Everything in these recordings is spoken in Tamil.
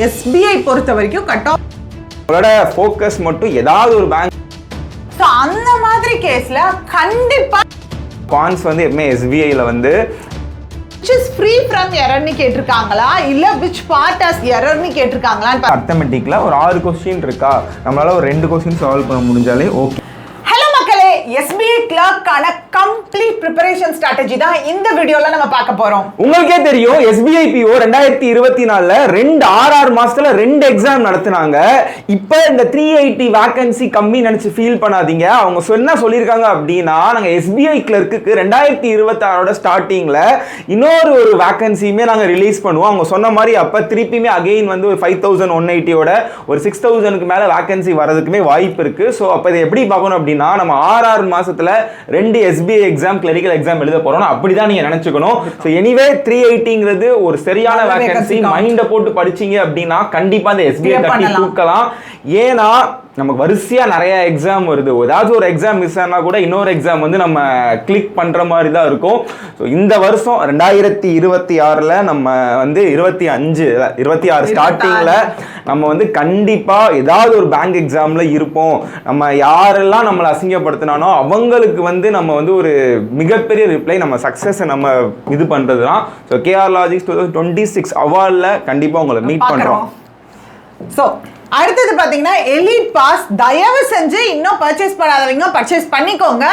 SBI பொறுத்த வரைக்கும் கட் ஆஃப் உங்களோட ஃபோக்கஸ் மட்டும் ஏதாவது ஒரு பேங்க். ஸோ அந்த மாதிரி கேஸ்ல கண்டிப்பா கான்ஸ் வந்து எப்பவுமே SBIல வந்து which is free from error னு கேட்டிருக்காங்களா இல்ல which part as error னு கேட்டிருக்காங்களான்னு அர்த்தமெட்டிக்ல ஒரு 6 கொஸ்டின் இருக்கா, நம்மளால ஒரு 2 கொஸ்டின் சால்வ் பண்ண முடிஞ்சாலே ஓகே. SBI கிளர்க்கான கம்ப்ளீட் ப்ரிப்பரேஷன் ஸ்ட்ராட்டஜி தான் இந்த வீடியோல நம்ம பார்க்க போறோம். உங்களுக்கே தெரியும் SBI PO 2024ல 2 RR மாசத்துல 2 எக்ஸாம் நடத்துனாங்க. இப்போ இந்த 380 வேகன்சி கம்மி நினைச்சு ஃபீல் பண்ணாதீங்க. அவங்க சொல்லியிருக்காங்க அப்படின்னா நாங்க SBI கிளர்க்குக்கு 2026ஓட ஸ்டார்டிங்ல இன்னொரு ஒரு வேகன்சியுமே நாங்க ரிலீஸ் பண்ணுவோம். அவங்க சொன்ன மாதிரி அப்ப திருப்பியுமே அகைன் வந்து ஒரு 5180ஓட ஒரு 6000க்கு மேல வேகன்சி வரதுக்குமே வாய்ப்பு இருக்கு. ஸோ அப்ப இதை எப்படி பார்க்கணும் அப்படின்னா நம்ம RR மாசத்துல 2 SBI எக்ஸாம் கிளரிக்கல் எக்ஸாம் எழுத போறோம், அப்படிதான் நீங்க நினைச்சுக்கணும். சோ எனிவே 380ங்கிறது ஒரு சரியான வேகன்சி. மைண்ட போட்டு படிச்சீங்க அப்படின்னா கண்டிப்பா இந்த SBI தட்டி தூக்கலாம். ஏன்னா நமக்கு வரிசையா நிறைய எக்ஸாம் வருது. ஏதாவது ஒரு எக்ஸாம் மிஸ் ஆனா கூட இன்னொரு எக்ஸாம் வந்து நம்ம கிளிக் பண்ற மாதிரி தான் இருக்கும். ஸோ இந்த வருஷம் 2026ல நம்ம வந்து 26 ஸ்டார்டிங்ல நம்ம வந்து கண்டிப்பா ஏதாவது ஒரு பேங்க் எக்ஸாம்ல இருப்போம். நம்ம யாரெல்லாம் நம்மளை அசிங்கப்படுத்தினானோ அவங்களுக்கு வந்து நம்ம வந்து ஒரு மிகப்பெரிய ரிப்ளை நம்ம சக்சஸ் நம்ம இது பண்றது தான். ஸோ KR Logics 2026 அவார்ட்ல கண்டிப்பா உங்களை மீட் பண்றோம். ஸோ அடுத்தது பார்த்தீங்கன்னா எலிட் பாஸ் தயவு செஞ்சு இன்னும் பர்ச்சேஸ் பண்ணாதவங்க பர்ச்சேஸ் பண்ணிக்கோங்க.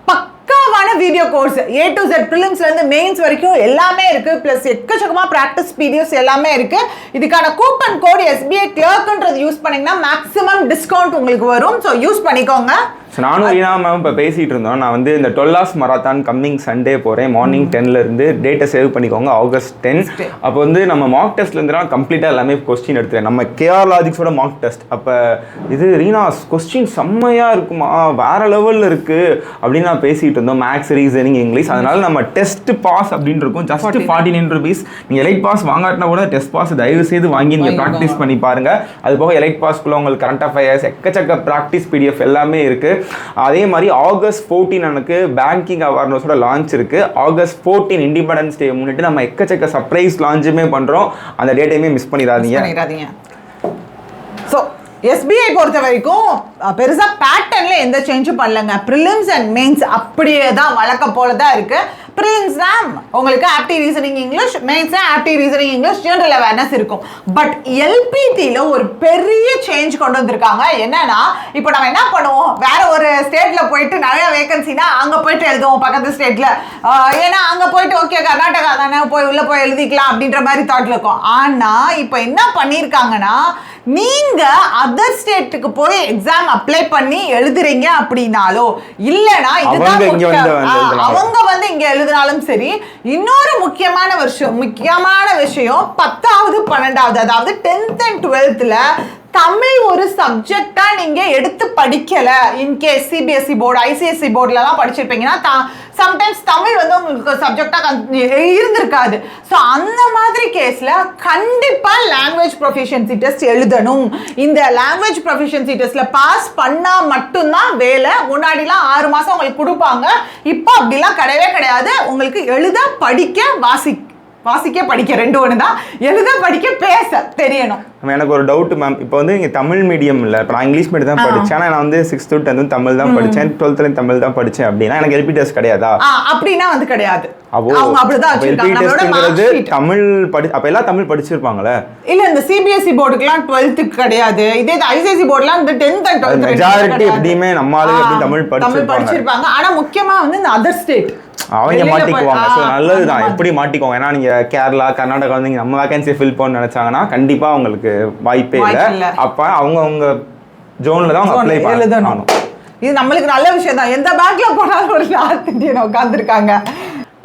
பக்காவான video course A to Z ப்ரிலிம்ஸ்ல இருந்து மெயின்ஸ் வரைக்கும் எல்லாமே இருக்கு. பிளஸ் எக்கச்சக்கமா பிராக்டிஸ் வீடியோஸ் எல்லாமே இருக்கு. இதுக்கான கூப்பன் கோட் SBI கிளர்க்ன்றது யூஸ் பண்ணீங்கன்னா மேக்ஸிமம் டிஸ்கவுண்ட் உங்களுக்கு வரும். ஸோ யூஸ் பண்ணிக்கோங்க. நானும் ரீனா மேம் இப்போ பேசிகிட்டு இருந்தோம். நான் வந்து இந்த 12 hours மராத்தான் கம்மிங் சண்டே போகிறேன். மார்னிங் 10லேருந்து டேட்டை சேவ் பண்ணிக்கோங்க. ஆகஸ்ட் 10. அப்போ வந்து நம்ம மார்க் டெஸ்ட்லேருந்து கம்ப்ளீட்டாக எல்லாமே கொஸ்டின் எடுத்துகிறேன். நம்ம KR Logicsோட மார்க் டெஸ்ட் அப்போ இது ரீனா கொஸ்டின் செம்மையாக இருக்குமா, வேறு லெவலில் இருக்குது அப்படின்னு நான் பேசிகிட்டு இருந்தோம். Maths, reasoning, English. அதனால நம்ம டெஸ்ட் பாஸ் அப்படின்னு இருக்கும். Just 49 rupees. நீங்கள் எலைட் பாஸ் வாங்காட்டினா கூட டெஸ்ட் பாஸ் தயவு செய்து வாங்கி நீங்கள் ப்ராக்டிஸ் பண்ணி பாருங்கள். அது போக எலைட் பாஸ்க்குள்ள உங்களுக்கு கரண்ட் அஃபேர்ஸ் எக்கச்சக்க ப்ராக்டிஸ் PDF எல்லாமே இருக்குது. அதே மாதிரி ஆகஸ்ட் 14 எனக்கு பேங்கிங் அவேர்னஸோட லான்ச் இருக்கு. ஆகஸ்ட் 14 இண்டிபெண்டன்ஸ் டே முன்னிட்டு நம்ம எக்கச்சக்க சர்ப்ரைஸ் லான்ச்சுமே பண்றோம். அந்த டேட்டையுமே மிஸ் பண்ணிடாதீங்க. ஸோ SBI பொறுத்த வரைக்கும் பெருசா பேட்டர்ன்ல எந்த சேஞ்சும் பண்ணலங்க. ப்ரிலிம்ஸ் அண்ட் மெயின்ஸ் அப்படியே தான் வழக்கம் போல தான் இருக்கு. ப்ரிலிம்ஸ்னா உங்களுக்கு ஆப்டி ரீசனிங் இங்கிலீஷ், மெயின்ஸ்னா apti reasoning English, general awareness இருக்கும். பட் LPTல ஒரு பெரிய சேஞ்ச் கொண்டு வந்திருக்காங்க. என்னன்னா இப்போ நம்ம என்ன பண்ணுவோம், வேற ஒரு ஸ்டேட்ல போயிட்டு நிறைய வேகன்சினா அங்க போயிட்டு எழுதுவோம் பக்கத்து ஸ்டேட்ல. ஏன்னா அங்க போயிட்டு ஓகே கர்நாடகா தானே போய் உள்ள போய் எழுதிக்கலாம் அப்படின்ற மாதிரி தாட்ல இருக்கும். ஆனா இப்போ என்ன பண்ணிருக்காங்கன்னா நீங்க அதர் ஸ்டேட்டுக்கு போய் எக்ஸாம் அப்ளை பண்ணி எழுதுறீங்க அப்படின்னாலோ இல்லனா அவங்க வந்து இங்க எழுதினாலும் சரி. இன்னொரு முக்கியமான விஷயம் 10வது 12வது அதாவது 10th and 12thல தமிழ் ஒரு சப்ஜெக்டா நீங்க எடுத்து படிக்கல. இன்கேஸ் CBSE போர்டு ICSE போர்டுலாம் படிச்சிருப்பீங்கன்னா சம்டைம்ஸ் தமிழ் வந்து உங்களுக்கு சப்ஜெக்டா இருந்திருக்காது. ஸோ அந்த மாதிரி கேஸ்ல கண்டிப்பா லாங்குவேஜ் ப்ரொஃபிஷியன்சி டெஸ்ட் எழுதணும். இந்த லாங்குவேஜ் ப்ரொஃபிஷியன்சி டெஸ்ட்ல பாஸ் பண்ணா மட்டும்தான் வேலை. முன்னாடிலாம் 6 மாசம் உங்களுக்கு கொடுப்பாங்க. இப்போ அப்படிலாம் கிடையவே கிடையாது. உங்களுக்கு எழுத படிக்க வாசிக்க படிக்க 2 ஒன்று தான். எழுத படிக்க பேச தெரியணும். எனக்கு ஒரு டவுட் மேம். இப்போ வந்து இங்கே தமிழ் மீடியம் இல்லை, இப்போ நான் இங்கிலீஷ் மீடியம் தான் படித்தேன். ஆனால் நான் வந்து 6th to 10th தமிழ் தான் படித்தேன், 12th தமிழ் தான் படித்தேன் அப்படின்னா எனக்கு LP டெஸ்ட் கிடையாதா? அப்படின்னா வந்து கிடையாது. அவங்க அப்படிதான் தமிழ் அப்ப எல்லாம் தமிழ் படிச்சிருப்பாங்களே. இல்ல இந்த CBSE போர்டுக்குலாம் 12th கிடையாது. இதே ICSE போர்டுலாம் இந்த 10th and 12th மெஜாரிட்டி எப்படியுமே நம்ம ஆளுங்க எப்படி தமிழ் படிச்சிருப்பாங்க. ஆனா முக்கியமா வந்து இந்த அதர் ஸ்டேட் அவங்க மாட்டிக்குவாங்க. ஸோ நல்லதுதான், எப்படி மாட்டிக்குவாங்க. ஏன்னா நீங்க கேரளா கர்நாடகா வந்து நம்ம வேகன்சியை ஃபில் பண்ண நினைச்சாங்கன்னா கண்டிப்பா உங்களுக்கு வாய்ப்பே இல்லை. அப்ப அவங்க ஜோன்ல தான் அவங்க அப்ளை பண்ணணும். இது நம்மளுக்கு நல்ல விஷயம் தான். எந்த பேங்க்ல போனாலும் ஒரு நார்த் இந்தியன் உட்கார்ந்துருக்காங்க.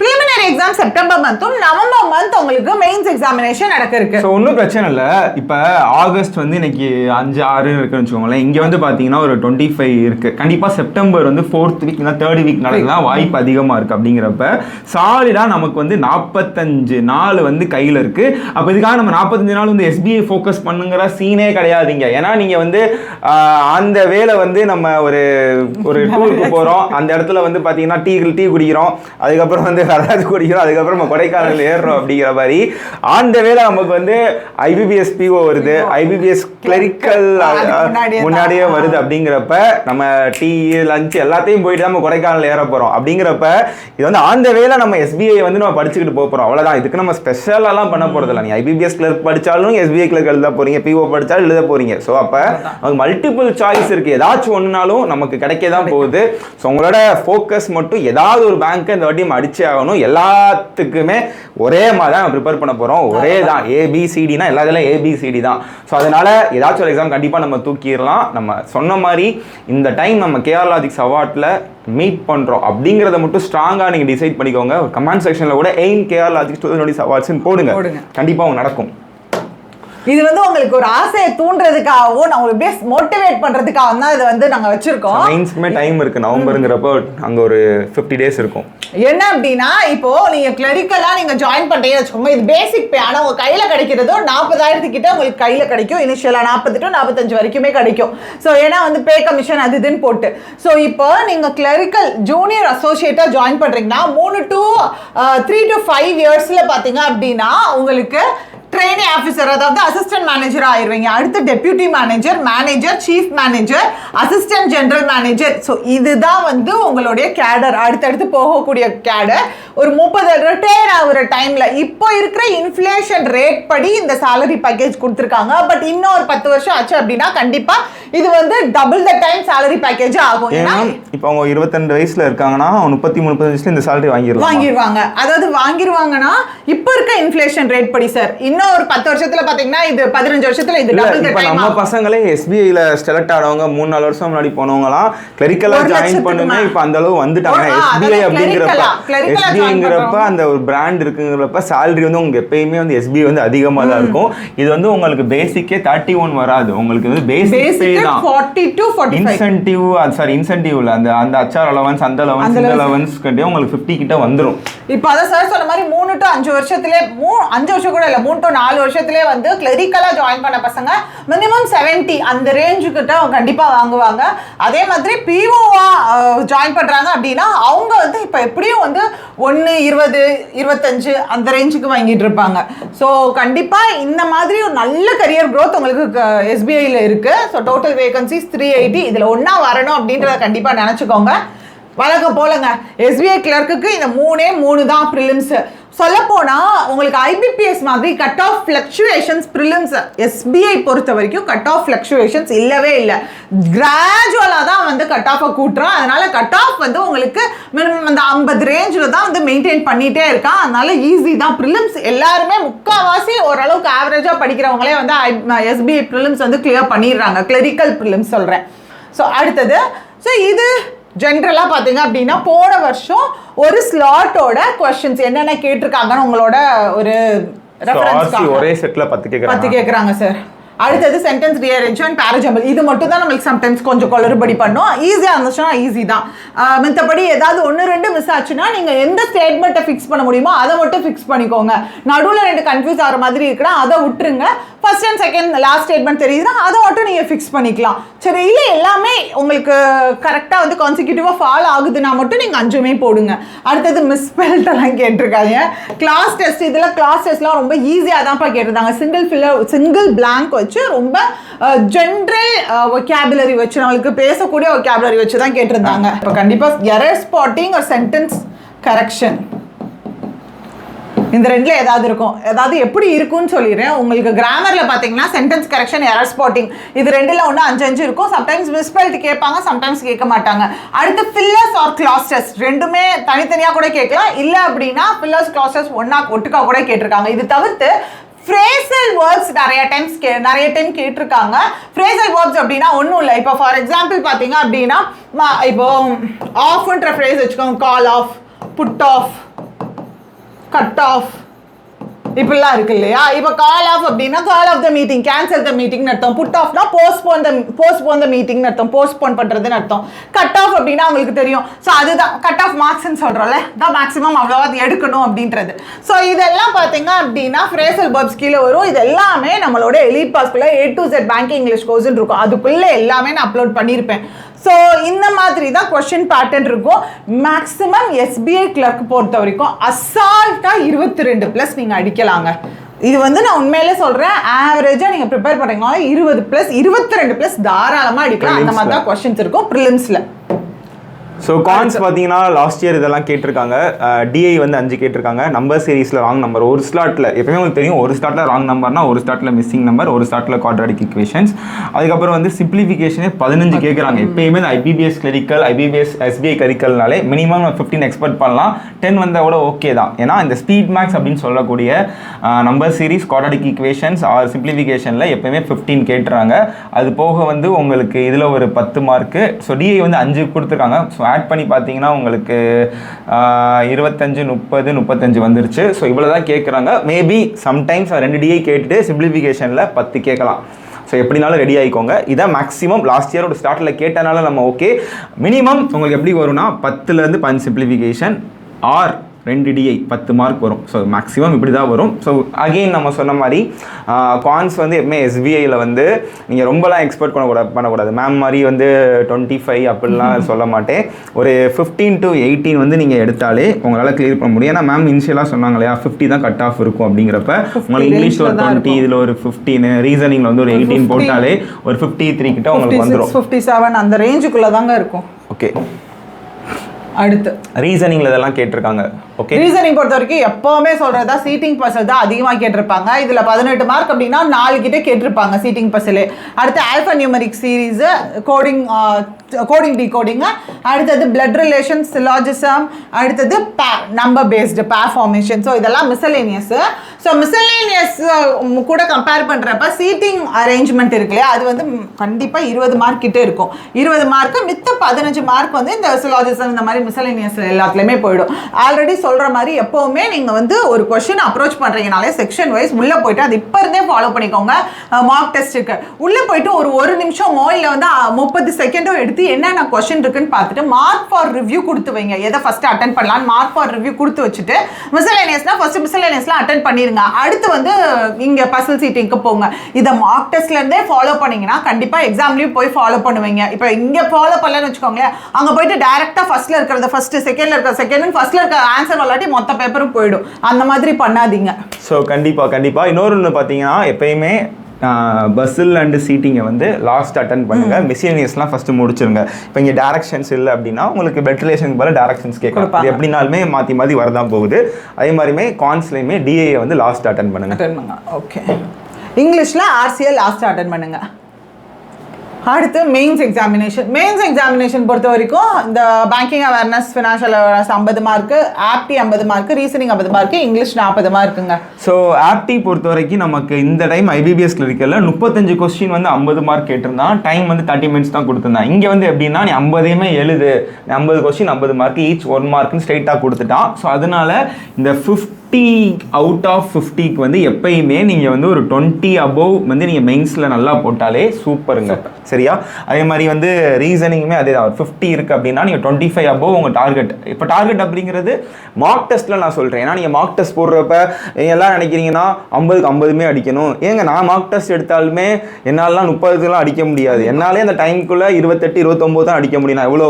preliminary exam செப்டம்பர் மந்த்தும் நவம்பர் மந்த் உங்களுக்கு மெயின்ஸ் எக்ஸாமினேஷன் நடக்க இருக்கு. ஸோ ஒன்றும் பிரச்சனை இல்லை. இப்போ ஆகஸ்ட் வந்து இன்னைக்கு 5, 6 இருக்குன்னு வச்சுக்கோங்களேன். இங்கே வந்து பார்த்தீங்கன்னா ஒரு 25 இருக்கு. கண்டிப்பாக செப்டம்பர் வந்து 4th வீக் இல்லை 3rd வீக் நடக்கலாம் வாய்ப்பு அதிகமாக இருக்கு. அப்படிங்கிறப்ப சாலிடா நமக்கு வந்து 45 நாள் வந்து கையில் இருக்கு. அப்போ இதுக்காக நம்ம 45 நாள் வந்து SBI ஃபோக்கஸ் பண்ணுங்கிற சீனே கிடையாதுங்க. ஏன்னா நீங்கள் வந்து அந்த வேலை வந்து நம்ம ஒரு டூருக்கு போகிறோம். அந்த இடத்துல வந்து பார்த்தீங்கன்னா டீ குடிக்கிறோம். அதுக்கப்புறம் வந்து வரலாறு குடிக்கிறோம், அதுக்கப்புறம் நம்ம கொடைக்கானல் ஏறுறோம் அப்படிங்கிற மாதிரி அந்த வேலை நமக்கு வந்து ஐபிபிஎஸ் பிஓ வருது, ஐபிபிஎஸ் கிளரிக்கல் முன்னாடியே வருது. அப்படிங்கிறப்ப நம்ம டீ லஞ்ச் எல்லாத்தையும் போயிட்டு நம்ம கொடைக்கானல் ஏற போறோம். அப்படிங்கிறப்ப இது வந்து அந்த வேலை நம்ம எஸ்பிஐ வந்து நம்ம படிச்சுக்கிட்டு போறோம், அவ்வளவுதான். இதுக்கு நம்ம ஸ்பெஷலாலாம் பண்ண போறது இல்லை. நீ ஐபிபிஎஸ் கிளர்க் படிச்சாலும் எஸ்பிஐ கிளர்க் எழுத போறீங்க, பிஓ படிச்சாலும் எழுத போறீங்க. ஸோ அப்ப மல்டிபிள் சாய்ஸ் இருக்கு, ஏதாச்சும் ஒன்றுனாலும் நமக்கு கிடைக்கதான் போகுது. ஸோ உங்களோட ஃபோக்கஸ் மட்டும் ஏதாவது ஒரு பேங்க்கை இந்த வாட்டி அடிச்சே ஆகணும். எல்லாத்துக்குமே ஒரே மாதிரி தான் ப்ரிப்பேர் பண்ண போறோம், ஒரே தான் ஏபிசிடினா எல்லா இதெல்லாம் ஏபிசிடி தான். ஸோ அதனால ஏதாச்சும் ஒரு எக்ஸாம் கண்டிப்பாக நம்ம தூக்கிடலாம். நம்ம சொன்ன மாதிரி இந்த டைம் நம்ம கேஆர் லாஜிக்ஸ் அவார்ட்ல மீட் பண்றோம் அப்படிங்கறத மட்டும் ஸ்ட்ராங்கா நீங்க டிசைட் பண்ணிக்கோங்க. ஒரு கமெண்ட் செக்ஷன்ல கூட எய்ம் கேஆர் லாஜிக்ஸ் 2020 அவார்ட்ஸ்னு போடுங்க, கண்டிப்பா நடக்கும். இது வந்து உங்களுக்கு ஒரு ஆசையை தூண்டுறதுக்காகவும் நான் ஒரு பேஸ் மோட்டிவேட் பண்றதுக்காக தான் இது வந்து நாங்க வச்சிருக்கோம். மெயின்ஸ்க்குமே டைம் இருக்கு, நவம்பருங்கிறப்போ அங்க ஒரு 50 days இருக்கும். என்ன அப்படின்னா இப்போ நீங்க கிளரிக்கலா நீங்க ஜாயின் பண்றீங்கன்னு வச்சுக்கோங்க, இது பேசிக் பே. ஆனா உங்க கையில கிடைக்கிறதோ 40,000 கிட்ட உங்களுக்கு கையில கிடைக்கும். இனிஷியலா 40 to 45 வரைக்குமே கிடைக்கும். ஸோ ஏன்னா வந்து பே கமிஷன் அது இதுன்னு போட்டு. ஸோ இப்போ நீங்க கிளரிக்கல் ஜூனியர் அசோசியேட்டா ஜாயின் பண்றீங்கன்னா 3 to 5 இயர்ஸ்ல பாத்தீங்க அப்படின்னா உங்களுக்கு ட்ரெயினி ஆஃபீஸர், அதாவது அசிஸ்டன்ட் மேனேஜர் ஆயிருவீங்க. அடுத்து deputy manager, manager, chief manager, assistant general manager. So இதுதான் வந்து உங்களுடைய கேடர், அடுத்தடுத்து போகக்கூடிய கேடர். ஒரு 30 ரிட்டையர் ஆகிற டைம்ல இப்போ இருக்கிற இன்ஃப்ளேஷன் ரேட் படி இந்த சேலரி பேக்கேஜ் கொடுத்துருக்காங்க. பட் இன்னும் ஒரு 10 வருஷம் ஆச்சு அப்படின்னா கண்டிப்பா இது வந்து double the time salary package ஆகும். ஏன்னா இப்போ அவங்க 22 வயசுல இருக்காங்கன்னா 33-35 வயசுல இந்த சேலரி வாங்கிடுவாங்க. அதாவது வாங்கிடுவாங்கன்னா இப்போ இருக்க இன்ஃப்ளேஷன் ரேட் படி சார் இன்னும் ஒரு 10 வருஷத்துல பாத்தீங்கன்னா இது 15 வருஷத்துல இது டபுள் த டைம். நம்ம பசங்களே எஸ்பிஐல செலக்ட் ஆனவங்க 3-4 வருஷம் முன்னாடி போனவங்கலாம் கிளரிக்கலா ஜாயின் பண்ணுமே இப்போ அந்த அளவு வந்துட்டாங்க. எஸ்பிஐ அப்படிங்கிறப்ப அந்த ஒரு பிராண்ட் இருக்குங்கிறப்ப சேலரி வந்து உங்களுக்கு எப்பயுமே வந்து எஸ்பிஐ வந்து அதிகமாக தான் இருக்கும். இது வந்து உங்களுக்கு பேசிக்கே 31 வராது, உங்களுக்கு வந்து பேசிக் பே தான். 40 to 45 இன்சென்டிவ்ல அந்த அச்சார் அலவன்ஸ் அந்த அலவன்ஸ் கட்டே உங்களுக்கு 50 கிட்ட வந்துரும். இப்போ அத சார் சொன்ன மாதிரி 3 to 5 வருஷத்திலே 5 வருஷம் கூட இல்ல 3 to 4 வருஷத்திலே வந்து கிளரிக்கலா ஜாயின் பண்ண பசங்க மினிமம் 70 அந்த ரேஞ்சு கிட்ட கண்டிப்பா வாங்குவாங்க. அதே மாதிரி பிஓவா ஜாயின் பண்றாங்க அப்படின்னா அவங்க வந்து இப்போ எப்படியும் வந்து 1-20-25 அந்த ரேஞ்சுக்கு வாங்கிட்டு இருப்பாங்க. ஸோ கண்டிப்பா இந்த மாதிரி ஒரு நல்ல கரியர் growth உங்களுக்கு எஸ்பிஐல இருக்கு. ஸோ டோட்டல் வேகன்சிஸ் 380, இதுல ஒன்னா வரணும் அப்படின்றத கண்டிப்பா நினைச்சுக்கோங்க. வழக்கம் போலங்க எஸ்பிஐ கிளர்க்குக்கு இந்த 3 தான் ப்ரிலிம்ஸ். சொல்லப்போனா உங்களுக்கு ஐபிபிஎஸ் மாதிரி cut off fluctuations prelims SBI பொறுத்த வரைக்கும் கட் ஆஃப் ஃப்ளக்சுவேஷன்ஸ் இல்லவே இல்லை. கிராஜுவலாக தான் வந்து கட் ஆஃபை கூட்டுறோம். அதனால கட் ஆஃப் வந்து உங்களுக்கு மினிமம் அந்த 50 ரேஞ்சில் தான் வந்து மெயின்டைன் பண்ணிகிட்டே இருக்கான். அதனால ஈஸி தான் ப்ரிலிம்ஸ். எல்லாருமே முக்கால்வாசி ஓரளவுக்கு ஆவரேஜாக படிக்கிறவங்களே வந்து எஸ்பிஐ ப்ரிலிம்ஸ் வந்து கிளியர் பண்ணிடுறாங்க. கிளரிக்கல் ப்ரிலிம்ஸ் சொல்கிறேன். ஸோ அடுத்தது இது ஜென்ரலாக பார்த்தீங்க அப்படின்னா போன வருஷம் ஒரு ஸ்லாட்டோட கொஸ்டின்ஸ் என்னென்ன கேட்டிருக்காங்கன்னு உங்களோட ஒரு ரெஃபரன்ஸ் ஒரே செட்ல 10 கேட்குறாங்க சார். அடுத்தது சென்டென்ஸ் ரீஅரேஞ்ச்மென்ட், பேராஜம்பிள். இது மட்டும் தான் நம்மளுக்கு சம்டைம்ஸ் கொஞ்சம் குளறுபடி பண்ணோம். ஈஸியாக இருந்துச்சுன்னா ஈஸி தான். மற்றபடி ஏதாவது 1-2 மிஸ் ஆச்சுன்னா நீங்கள் எந்த ஸ்டேட்மெண்ட்டை ஃபிக்ஸ் பண்ண முடியுமோ அதை மட்டும் ஃபிக்ஸ் பண்ணிக்கோங்க. நடுவில் 2 கன்ஃபியூஸ் ஆகிற மாதிரி இருக்குன்னா அதை விட்டுருங்க. First and second last statement தெரியுதுன்னா அதை மட்டும் நீங்கள் ஃபிக்ஸ் பண்ணிக்கலாம். சரி, இல்லை எல்லாமே உங்களுக்கு கரெக்டாக வந்து கான்சிக்யூட்டிவாக ஃபாலோ ஆகுதுன்னா மட்டும் நீங்கள் 5மே போடுங்க. அடுத்தது மிஸ்பெல்ட்டெல்லாம் கேட்டிருக்காங்க. கிளாஸ் டெஸ்ட், இதில் கிளாஸ் டெஸ்ட்லாம் ரொம்ப ஈஸியாக தான்ப்பா கேட்டிருந்தாங்க. சிங்கிள் பிளாங்க் வச்சு ரொம்ப ஜென்ரல் வொக்காபுலரி வச்சு நம்மளுக்கு பேசக்கூடிய வொக்காபுலரி வச்சு தான் கேட்டிருந்தாங்க. இப்போ கண்டிப்பாக எரர் ஸ்பாட்டிங் ஒரு சென்டென்ஸ் கரெக்ஷன் இந்த ரெண்டுல ஏதாவது இருக்கும். ஏதாவது எப்படி இருக்கும்னு சொல்லிடுறேன். உங்களுக்கு கிராமர்ல பாத்தீங்கன்னா சென்டென்ஸ் கரெக்ஷன், எரர் ஸ்பாட்டிங் இது ரெண்டுல ஒன்று 5 இருக்கும். சம்டைம்ஸ் மிஸ்பெல்ட் கேட்பாங்க, சம்டைம்ஸ் கேட்க மாட்டாங்க. அடுத்து ஃபில்லர்ஸ் ஆர் கிளாஸ் டெஸ்ட் ரெண்டுமே தனித்தனியாக கூட கேட்கலாம். இல்லை அப்படின்னா ஃபில்லர்ஸ் கிளாஸ் டெஸ்ட் ஒட்டுக்கா கூட கேட்டிருக்காங்க. இது தவிர்த்து ஃப்ரேசல் வேர்ப்ஸ் நிறைய டைம் கேட்டிருக்காங்க. ஃப்ரேசல் வேர்ப்ஸ் அப்படின்னா ஒன்றும் இல்லை. இப்போ ஃபார் எக்ஸாம்பிள் பார்த்தீங்க அப்படின்னா இப்போ ஆஃப்ன்ற ஃப்ரேஸ் வச்சுக்கோங்க. Call off, put off, cut off இப்படிலாம் இருக்கு இல்லையா. இப்போ கால் ஆஃப் அப்படின்னா call off the meeting, cancel the மீட்டிங்னு அர்த்தம். புட் ஆஃப்னா போஸ்ட்போன் த மீட்டிங்னு அர்த்தம், போஸ்ட்போன் பண்ணுறதுன்னு அர்த்தம். கட் ஆஃப் அப்படின்னா உங்களுக்கு தெரியும். ஸோ அதுதான் கட் ஆஃப் மார்க்ஸ்ன்னு சொல்கிறோம்ல, தான் மேக்ஸிமம் அவ்வளோவா எடுக்கணும் அப்படின்றது. ஸோ இதெல்லாம் பார்த்தீங்க அப்படின்னா ஃப்ரேசல் வேர்ப்ஸ் கீழே வரும். இது எல்லாமே நம்மளோட எலிட் பாஸ்க்குள்ளே A to Z banking English கோர்ஸ்ன்னு இருக்கும். அதுக்குள்ளே எல்லாமே நான் அப்லோட் பண்ணியிருப்பேன். ஸோ இந்த மாதிரி தான் கொஸ்டின் பேட்டர்ன் இருக்கும். மேக்ஸிமம் எஸ்பிஐ கிளர்க் பொறுத்த வரைக்கும் அசால்ட்டாக 22+ நீங்கள் அடிக்கலாங்க. இது வந்து நான் உண்மையிலே சொல்கிறேன், ஆவரேஜாக நீங்கள் ப்ரிப்பேர் பண்ணுறீங்கன்னா 20+, 22+ தாராளமாக அடிக்கலாம். அந்த மாதிரி தான் கொஸ்டின்ஸ் இருக்கும் ப்ரிலிம்ஸில். ஸோ கான்ஸ் பார்த்தீங்கன்னா லாஸ்ட் இயர் இதெல்லாம் கேட்டிருக்காங்க. டிஐ வந்து 5 கேட்டிருக்காங்க. நம்பர் சீரீஸில் ராங் நம்பர் ஒரு ஸ்லாட்டில் எப்பவுமே உங்களுக்கு தெரியும், ஒரு ஸ்லாட்டில் ராங் நம்பர்னா ஒரு ஸ்லாட்டில் மிஸ்ஸிங் நம்பர், ஒரு ஸ்லாட்டில் குவாட்ராடிக் ஈக்குவேஷன்ஸ். அதுக்கப்புறம் வந்து சிம்பிளிஃபிகேஷனே 15 கேட்குறாங்க. எப்பயுமே ஐபிபிஎஸ் கிளரிக்கல், ஐபிபிஎஸ் எஸ்பிஐ கிளரிக்கல்னாலே மினிமம் 15 எக்ஸ்பெக்ட் பண்ணலாம். 10 வந்தால் கூட ஓகே தான். ஏன்னா இந்த ஸ்பீட் மேக்ஸ் அப்படின்னு சொல்லக்கூடிய number series, quadratic equations or சிம்பிளிஃபிகேஷனில் எப்பயுமே 15 கேட்டுறாங்க. அது போக வந்து உங்களுக்கு இதில் ஒரு 10 மார்க்கு. ஸோ டிஐ வந்து 5 கொடுத்துருக்காங்க. ஸோ ஆட் பண்ணி பார்த்தீங்கன்னா உங்களுக்கு 25, 30, 35 வந்துருச்சு. ஸோ இவ்வளோ தான் கேட்குறாங்க. மேபி சம்டைம்ஸ் 2 டிஐ கேட்டுட்டு சிம்பிளிஃபிகேஷனில் 10 கேட்கலாம். ஸோ எப்படினாலும் ரெடி ஆகிக்கோங்க. இதான் மேக்ஸிமம் லாஸ்ட் இயரோட ஸ்டார்ட்டில் கேட்டனால நம்ம ஓகே. மினிமம் உங்களுக்கு எப்படி வரும்னா 10லேருந்து 15 சிம்பிளிஃபிகேஷன் ஆர் 2 டிஐ 10 மார்க் வரும். ஸோ மேக்ஸிமம் இப்படி தான் வரும். ஸோ அகெயின் நம்ம சொன்ன மாதிரி கான்ஸ் வந்து எப்பவுமே எஸ்பிஐயில் வந்து நீங்கள் ரொம்பலாம் எக்ஸ்பெக்ட் பண்ணக்கூடாது. மேம் மாதிரி வந்து 25 அப்படிலாம் சொல்ல மாட்டேன். ஒரு 15 to 18 வந்து நீங்கள் எடுத்தாலே உங்களால் கிளியர் பண்ண முடியும். ஏன்னா மேம் இனிஷியலாக சொன்னாங்க இல்லையா 50 தான் கட் ஆஃப் இருக்கும் அப்படிங்கிறப்ப உங்களுக்கு இங்கிலீஷில் ஒரு 20, இதில் ஒரு 15, ரீசனிங்கில் வந்து ஒரு 18 போட்டாலே ஒரு 53 கிட்ட உங்களுக்கு வந்துடும். 57 அந்த ரேஞ்சுக்குள்ளே தாங்க இருக்கும். ஓகே, அடுத்து ரீசனிங்ல இதெல்லாம் கேட்டிருக்காங்க. ஓகே, ரீசனிங் பொறுத்த வரைக்கும் எப்பவுமே சொல்றதா சீட்டிங் பசில் தான் அதிகமாக கேட்டிருப்பாங்க. இதுல 18 மார்க் அப்படின்னா 4 கிட்ட கேட்டிருப்பாங்க சீட்டிங் பசிலே. அடுத்து alpha numeric series, coding decoding, அடுத்தது பிளட் ரிலேஷன், சிலாஜிசம், அடுத்தது நம்பர் பேஸ்டு பேர் ஃபார்மேஷன். ஸோ இதெல்லாம் மிசலேனியஸ். ஸோ மிசலேனியஸ் கூட கம்பேர் பண்ணுறப்ப சீட்டிங் அரேஞ்ச்மெண்ட் இருக்கு இல்லையா, அது வந்து கண்டிப்பாக 20 மார்க் கிட்டே இருக்கும். 20 மார்க்கு மித்த 15 மார்க் வந்து இந்த சிலாஜிசம் இந்த மாதிரி மிசலேனியஸ் எல்லாத்துலேயுமே போயிடும். ஆல்ரெடி சொல்கிற மாதிரி எப்போவுமே நீங்கள் வந்து ஒரு கொஸ்டின் அப்ரோச் பண்ணுறீங்கனாலே செக்ஷன் வைஸ் உள்ளே போயிட்டு அது இப்போ இருந்தே ஃபாலோ பண்ணிக்கோங்க. மார்க் டெஸ்ட்டுக்கு உள்ளே போயிட்டு ஒரு நிமிஷமோ இல்லை வந்து 30 செகண்டோ எடுத்து என்னென்ன கொஸ்டின் இருக்குன்னு பார்த்துட்டு மார்க் ஃபார் ரிவ்யூ கொடுத்து வைங்க. எதை ஃபர்ஸ்ட் அட்டென்ட் பண்ணலாம் மார்க் ஃபார் ரிவ்யூ கொடுத்து வச்சுட்டு மிசலேனியஸ்னா ஃபர்ஸ்ட் மிசலேனியஸ்லாம் அட்டென்ட் பண்ணிருங்க. அடுத்து வந்து இங்கே பசில் சீட்டிங்க்கு போங்க. இதை மார்க் டெஸ்ட்லேருந்தே ஃபாலோ பண்ணிங்கன்னா கண்டிப்பாக எக்ஸாம்லேயும் போய் ஃபாலோ பண்ணுவீங்க. இப்போ இங்கே ஃபாலோ பண்ணலன்னு வச்சுக்கோங்களேன், அங்கே போயிட்டு டேரெக்டாக ஃபர்ஸ்ட்டில் இருக்கிறத ஃபர்ஸ்ட், செகண்டில் இருக்கிற செகண்ட், ஃபர்ஸ்ட்டில் இருக்கிற ஆன்சர் விளாட்டி மொத்த பேப்பரும் போயிடும். அந்த மாதிரி பண்ணாதீங்க. ஸோ கண்டிப்பாக இன்னொரு பார்த்தீங்கன்னா எப்பயுமே பஸ்ஸில் அண்டு சீட்டிங்கை வந்து லாஸ்ட் அட்டன் பண்ணுங்கள். மிஸ்லேனியஸ்லாம் ஃபஸ்ட்டு முடிச்சிருங்க. இப்போ இங்கே டேரக்ஷன்ஸ் இல்லை அப்படின்னா உங்களுக்கு பெட் ரிலேஷனுக்கு பதில் டேரக்ஷன்ஸ் கேட்கலாம். எப்படினாலுமே மாற்றி வரதான் போகுது. அதே மாதிரியுமே கான்ஸ்லையுமே டிஏ வந்து லாஸ்ட் அட்டன் பண்ணுங்க. ஓகே, இங்கிலீஷில் ஆர்சிஎல் லாஸ்ட் அட்டன் பண்ணுங்க. அடுத்து மெயின்ஸ் எக்ஸாமினேஷன் பொறுத்த வரைக்கும் இந்த banking awareness, financial awareness 50 mark, apti 50 mark, reasoning 50 mark, English 40 மார்க்குங்க. ஸோ ஆப்டி பொறுத்த வரைக்கும் நமக்கு இந்த டைம் ஐபிபிஎஸ் கிளரிக்கல்ல 35 கொஸ்டின் வந்து 50 மார்க் கேட்டிருந்தான். டைம் வந்து 30 மினிட்ஸ் தான் கொடுத்துருந்தான். இங்கே வந்து எப்படின்னா நீ 50 எழுது, 50 கொஸ்டின் 50 மார்க், ஈச் 1 மார்க்னு ஸ்ட்ரைட்டாக கொடுத்துட்டான். ஸோ அதனால இந்த 50 அவுட் ஆஃப் 50க்கு வந்து எப்பயுமே நீங்கள் வந்து ஒரு 20 அபோவ் வந்து நீங்கள் மெயின்ஸில் நல்லா போட்டாலே சூப்பருங்க. சரியா? அதே மாதிரி வந்து ரீசனிங்குமே அதே தான். 50 இருக்குது அப்படின்னா நீங்கள் 25 அபோவ் உங்கள் டார்கெட். இப்போ டார்கெட் அப்படிங்கிறது மார்க் டெஸ்ட்டில் நான் சொல்கிறேன். ஏன்னா நீங்கள் மார்க் டெஸ்ட் போடுறப்ப எல்லாம் நினைக்கிறீங்கன்னா 50க்கு 50 அடிக்கணும். ஏங்க நான் மார்க் டெஸ்ட் எடுத்தாலுமே என்னாலாம் 30க்குலாம் அடிக்க முடியாது. என்னாலே அந்த டைமுக்குள்ளே 28, 29 தான் அடிக்க முடியும். நான் எவ்வளோ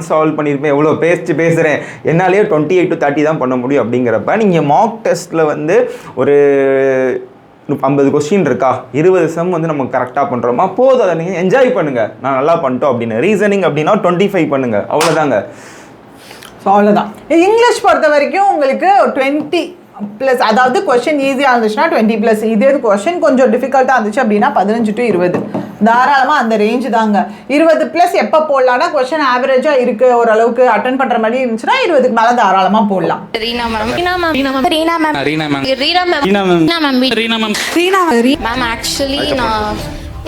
சால்வ் பண்ணியிருப்பேன், எவ்வளோ பேசுகிறேன், என்னாலே 28 to 30 தான் பண்ண முடியும். அப்படிங்கிறப்ப நீங்கள் மார்க் டெஸ்ட்டில் வந்து ஒரு 50 கொஸ்டின் இருக்கா, 20 சம் வந்து நம்ம கரெக்டாக பண்ணுறோமா, போதும். அதை நீங்கள் என்ஜாய் பண்ணுங்கள், நான் நல்லா பண்ணிட்டோம் அப்படின்னு. ரீசனிங் அப்படின்னா 25 பண்ணுங்கள், அவ்வளோதாங்க. ஸோ அவ்வளோதான். இங்கிலீஷ் பொறுத்த வரைக்கும் உங்களுக்கு 20+, அதாவது கொஸ்டின் ஈஸியாக இருந்துச்சுன்னா 20+, இதே கொஸ்டின் கொஞ்சம் டிஃபிகல்ட்டாக இருந்துச்சு அப்படின்னா 15 to 20 தாராளமாக அந்த ரேஞ்சு தாங்க. 20+ எப்போ போடலாம்னா கொஸ்டின் ஆவரேஜாக இருக்குது, ஓரளவுக்கு அட்டன் பண்ணுற மாதிரி இருந்துச்சுன்னா 20க்கு மேலே தாராளமாக போடலாம். மேம் ஆக்சுவலி நான்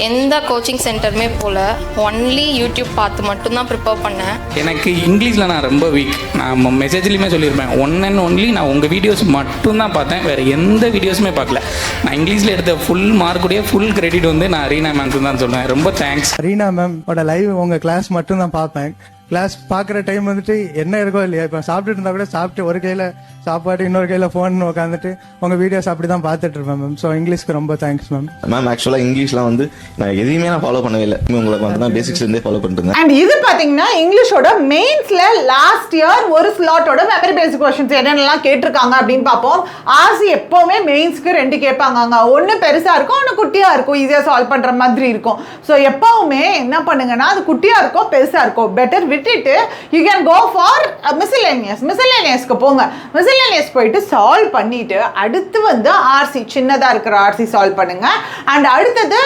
எந்த கோச்சிங் சென்டருமே போல, ஒன்லி யூடியூப் பார்த்து மட்டும்தான் ப்ரிப்பேர் பண்ணேன். எனக்கு இங்கிலீஷில் நான் ரொம்ப வீக். நான் மெசேஜ்லேயுமே சொல்லியிருப்பேன், ஒன் அண்ட் ஒன்லி நான் உங்கள் வீடியோஸ் மட்டும்தான் பார்த்தேன், வேறு எந்த வீடியோஸுமே பார்க்கல. நான் இங்கிலீஷில் எடுத்த ஃபுல் மார்க்குடைய ஃபுல் கிரெடிட் வந்து நான் ரீனா மேம்க்கு தான் சொல்லுவேன். ரொம்ப தேங்க்ஸ். ரீனா மேம் ஓட லைவ் உங்கள் கிளாஸ் மட்டும் தான் பார்ப்பேன். கிளாஸ் பார்க்குற டைம் வந்துட்டு என்ன இருக்கோ இல்லையா, இப்போ சாப்பிட்டுட்டு இருந்தா கூட சாப்பிட்டு ஒரு கையில் சாப்பாடு இன்னொரு கையில் ஃபோன் உட்காந்துட்டு உங்கள் வீடியோஸ் அப்படி தான் பார்த்துட்டு இருப்பேன் மேம். ஸோ இங்கிலீஷ்க்கு ரொம்ப தேங்க்ஸ் மேம். மேம் ஆக்சுவலாக இங்கிலீஷ்லாம் வந்து நான் எதுவுமே நான் ஃபாலோ பண்ணவே இல்லை, உங்களுக்கு வந்து நான் பேசிக்ஸ்லேருந்தே ஃபாலோ பண்ணிட்டு. அண்ட் இது பார்த்தீங்கன்னா இங்கிலீஷோட மெயின்ஸ்ல லாஸ்ட் இயர் ஒரு ஸ்லாட்டோட மெமரி பேஸ்ட் கொஸ்டின்ஸ் என்னென்னலாம் கேட்டிருக்காங்க அப்படின்னு பார்ப்போம். ஆர்சி எப்போவுமே மெயின்ஸ்க்கு 2 கேட்பாங்க, ஒன்று பெருசாக இருக்கும் ஒன்று குட்டியாக இருக்கும், ஈஸியாக சால்வ் பண்ணுற மாதிரி இருக்கும். ஸோ எப்போவுமே என்ன பண்ணுங்கன்னா அது குட்டியாக இருக்கோ பெருசாக இருக்கோ பெட்டர் விட்டுட்டு யூ கேன் கோ ஃபார் மிஸ்செலேனியஸ்க்கு போங்க. மிஸ்செலேனியஸ் போயிட்டு சால்வ் பண்ணிட்டு அடுத்து வந்து ஆர்சி சின்னதாக இருக்கிற ஆர்சி சால்வ் பண்ணுங்க. அண்ட் அடுத்தது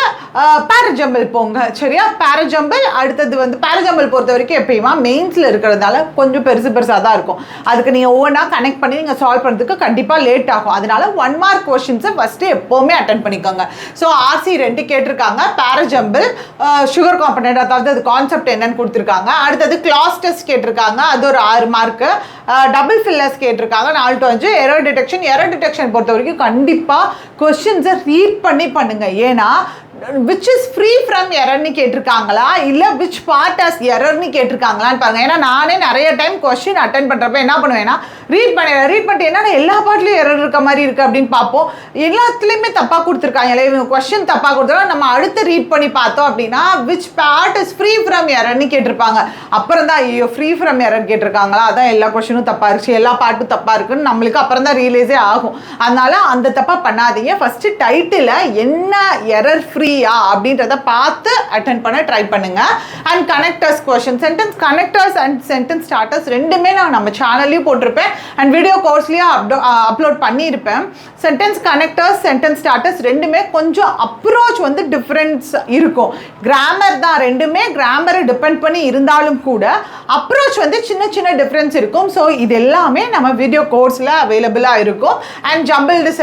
பேரஜம்பிள் போங்க. சரியா, பேரஜம்பிள் அடுத்தது வந்து பேரஜம்பிள் பொறுத்த வரைக்கும் எப்பயுமா மெயின்ஸில் இருக்கிறதுனால கொஞ்சம் பெருசாக தான் இருக்கும். அதுக்கு நீங்கள் ஒவ்வொன்றா கனெக்ட் பண்ணி நீங்கள் சால்வ் பண்ணுறதுக்கு கண்டிப்பாக லேட் ஆகும். அதனால 1 மார்க் கொஸ்டின்ஸை ஃபஸ்ட்டு எப்போவுமே அட்டன் பண்ணிக்கோங்க. ஸோ ஆர்சி 2 கேட்டிருக்காங்க, பேரஜம்பிள் சுகர் காம்பனண்ட் அதாவது அது கான்செப்ட் என்னன்னு கொடுத்துருக்காங்க. அடுத்தது கிளாஸ் டெஸ்ட் கேட்டிருக்காங்க, அது ஒரு 6 மார்க்கு. டபுள் ஃபில்லர்ஸ் கேட்டிருக்காங்க 4 to 5. எரர் டிடெக்ஷன் பொறுத்த வரைக்கும் கண்டிப்பாக கொஸ்டின்ஸை ரீட் பண்ணி பண்ணுங்க. ஏன்னா which is free from errorனு கேட்டிருக்காங்களா இல்லை which part as errorனு கேட்டிருக்காங்களான்னு பாருங்க. ஏன்னா நானே நிறைய டைம் கொஸ்டின் அட்டன் பண்ணுறப்ப என்ன பண்ணுவேன்னா ரீட் பண்ணிட்டு என்னன்னா எல்லா பார்ட்லையும் எரர் இருக்க மாதிரி இருக்குது அப்படின்னு பார்ப்போம். எல்லாத்துலேயுமே தப்பாக கொடுத்துருக்காங்க, இவங்க கொஸ்டின் தப்பாக கொடுத்துருக்காங்க. நம்ம அடுத்து ரீட் பண்ணி பார்த்தோம் அப்படின்னா which part is free from errorனு கேட்டிருப்பாங்க. அப்புறம் தான் ஐயோ ஃப்ரீ ஃப்ரம் எரர் கேட்டிருக்காங்களா, அதான் எல்லா கொஸ்டினும் தப்பாக இருந்துச்சு, எல்லா பார்ட்டும் தப்பாக இருக்குன்னு நம்மளுக்கு அப்புறம் தான் ரியலைஸே ஆகும். அதனால அந்த தப்பாக பண்ணாதீங்க. ஃபஸ்ட்டு டைட்டில் என்ன எரர் ஃப்ரீயா அப்படின்றத பார்த்து அட்டென்ட் பண்ண ட்ரை பண்ணுங்க. And connectors question, sentence connectors and sentence starters ரெண்டுமே நான் நம்ம சேனல்லையும் போட்டிருப்பேன் அண்ட் வீடியோ கோர்ஸ்லையும் அப்லோட் பண்ணியிருப்பேன். சென்டென்ஸ் கனெக்டர்ஸ் சென்டென்ஸ் ஸ்டார்டர்ஸ் ரெண்டுமே கொஞ்சம் அப்ரோச் வந்து டிஃப்ரென்ஸ் இருக்கும். கிராமர் தான், ரெண்டுமே கிராமரை டிபெண்ட் பண்ணி இருந்தாலும் கூட அப்ரோச் வந்து சின்ன டிஃப்ரென்ஸ் இருக்கும். ஸோ இது எல்லாமே நம்ம வீடியோ கோர்ஸில் அவைலபிளாக இருக்கும். அண்ட் ஜம்பிள்டு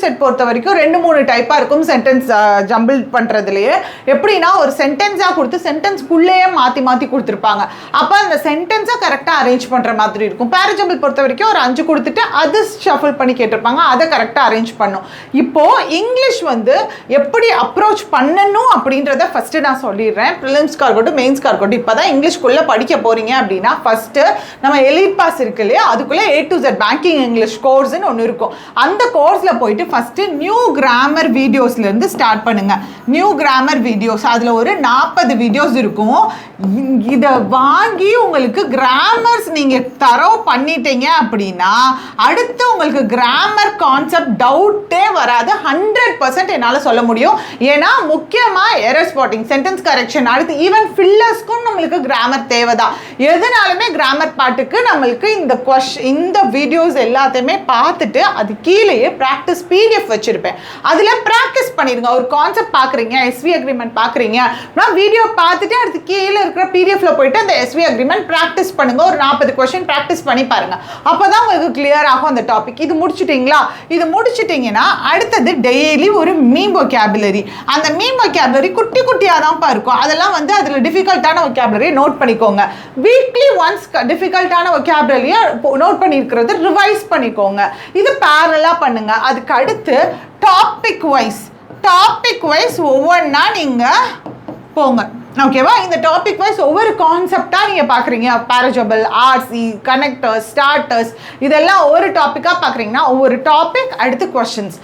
செட் பொறுத்த வரைக்கும் 2-3 டைப்பாக இருக்கும். சென்டென்ஸ் ஜம்பிள் பண்ணுறதுலையே எப்படின்னா ஒரு சென்டென்ஸாக கொடுத்து சென்டென்ஸ்குள்ளேயே மாற்றி கொடுத்துருப்பாங்க. அப்போ அந்த சென்டென்ஸை கரெக்டாக அரேஞ்ச் பண்ணுற மாதிரி இருக்கும். பேரஜம்பிள் பொறுத்த வரைக்கும் ஒரு 5 கொடுத்துட்டு அது ஷஃபிள் பண்ணி கேட்டிருப்பாங்க, அதை கரெக்டாக அரேஞ்ச் பண்ணும். இப்போது இங்கிலீஷ் வந்து எப்படி அப்ரோச் பண்ணணும் அப்படின்றத ஃபஸ்ட்டு நான் சொல்லிடுறேன். ப்ரிலிம்ஸ்க்காக இருக்கட்டும் மெயின்ஸ்க்காக இருக்கட்டும், இப்போ தான் இங்கிலீஷ்குள்ளே படிக்க போகிறீங்க அப்படின்னா ஃபஸ்ட்டு நம்ம எலிட் பாஸ் இருக்கு இல்லையா, அதுக்குள்ளே A to Z banking English கோர்ஸ்ன்னு ஒன்று இருக்கும். அந்த கோர்ஸில் போயிட்டு ஃபஸ்ட்டு நியூ கிராமர் வீடியோஸ்லேருந்து ஸ்டார்ட் பண்ணுங்க. நியூ கிராமர் வீடியோஸ் அதில் ஒரு 40 வீடியோஸ் இருக்கும். இதை வாங்கி உங்களுக்கு கிராமர்ஸ் நீங்கள் தரவு பண்ணிட்டீங்க அப்படின்னா அடுத்து உங்களுக்கு கிராமர் கான்செப்ட் டவுட்டே வராது. 100% என்னால் சொல்ல முடியும். ஏன்னா முக்கியமாக எரர் ஸ்பாட்டிங், சென்டென்ஸ் கரெக்ஷன், அடுத்து ஈவன் ஃபில்லர்ஸ்க்கும் நம்மளுக்கு கிராமர் தேவைதான். எதுனாலுமே கிராமர் பாட்டுக்கு நம்மளுக்கு இந்த வீடியோஸ் எல்லாத்தையுமே பார்த்துட்டு அது கீழேயே ப்ராக்டிஸ் PDF வச்சுருப்பேன். அதில் ப்ராக்டிஸ் பண்ணிடுங்க. ஒரு கான்செப்ட் பார்க்குறீங்க, SV அக்ரிமெண்ட் பார்க்குறீங்க, நான் வீடியோ பார்த்துட்டு அடுத்து கீழே இருக்கிற PDFல போயிட்டு அந்த SV அக்ரிமெண்ட் ப்ராக்டிஸ் பண்ணுங்க. ஒரு 40 கொஸ்டின் ப்ராக்டிஸ் பண்ணி பாருங்க. அப்போ தான் உங்களுக்கு கிளியர் ஆகும் அந்த டாபிக். இது முடிச்சிட்டிங்களா, இது முடிச்சிட்டிங்கன்னா அடுத்தது டெய்லி ஒரு மீம் vocabulary. அந்த மீம் vocabulary குட்டியாக தான் இருக்கும். அதெல்லாம் வந்து அதில் டிஃபிகல்ட்டான vocabulary நோட் பண்ணிக்கோங்க. வீக்லி ஒன்ஸ் டிஃபிகல்ட்டான vocabulary நோட் பண்ணியிருக்கிறது ரிவைஸ் பண்ணிக்கோங்க. இது பேரலாக பண்ணுங்க. அதுக்கு அடுத்து டாபிக் வைஸ் ஒவ்வொன்றா நீங்கள் போங்க. ஓகேவா, இந்த டாபிக் வைஸ் ஒவ்வொரு கான்செப்டாக நீங்கள் பார்க்குறீங்க. பேரஜபிள், ஆர்சி, கனெக்டர்ஸ், ஸ்டார்டர்ஸ், இதெல்லாம் ஒரு டாப்பிக்காக பார்க்குறீங்கன்னா ஒவ்வொரு டாபிக் அடுத்து கொஸ்டின்ஸ்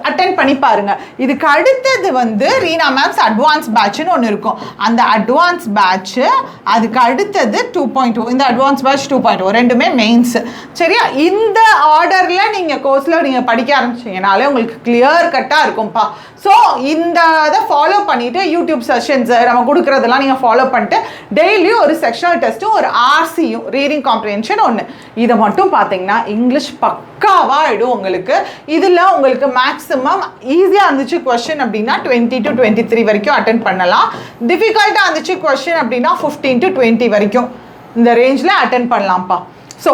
அட்டென்ட் பண்ணி பாருங்க. இதுக்கு அடுத்தது வந்து ரீனா மேம்ஸ் அட்வான்ஸ் பேட்ச்னு ஒன்று இருக்கும். அந்த அட்வான்ஸ் பேட்ச் அதுக்கு அடுத்தது 2.0. இந்த அட்வான்ஸ் பேட்ச் 2.0 ரெண்டுமே மெயின்ஸ். சரியா, இந்த ஆர்டரில் நீங்கள் கோர்ஸில் நீங்கள் படிக்க ஆரம்பிச்சிங்கனாலே உங்களுக்கு கிளியர் கட்டாக இருக்கும்ப்பா. ஸோ இந்த இதை ஃபாலோ பண்ணிவிட்டு யூடியூப் செஷன்ஸ் நம்ம கொடுக்குறதெல்லாம் நீங்கள் ஃபாலோ பண்ணிட்டு டெய்லியும் ஒரு செக்ஷனல் டெஸ்ட்டும் ஒரு RCயும் ரீடிங் காம்ப்ரிஹென்ஷன் ஒன்று, இதை மட்டும் பார்த்தீங்கன்னா இங்கிலீஷ் பக்காவாக ஆகிடும் உங்களுக்கு. இதில் உங்களுக்கு மேக்ஸிமம் ஈஸியாக இருந்துச்சு கொஸ்டின் அப்படின்னா 20 to 23 வரைக்கும் அட்டென்ட் பண்ணலாம். டிஃபிகல்ட்டாக இருந்துச்சு கொஸ்டின் அப்படின்னா 15 to 20 வரைக்கும் இந்த ரேஞ்சில் அட்டென்ட் பண்ணலாம்ப்பா. ஸோ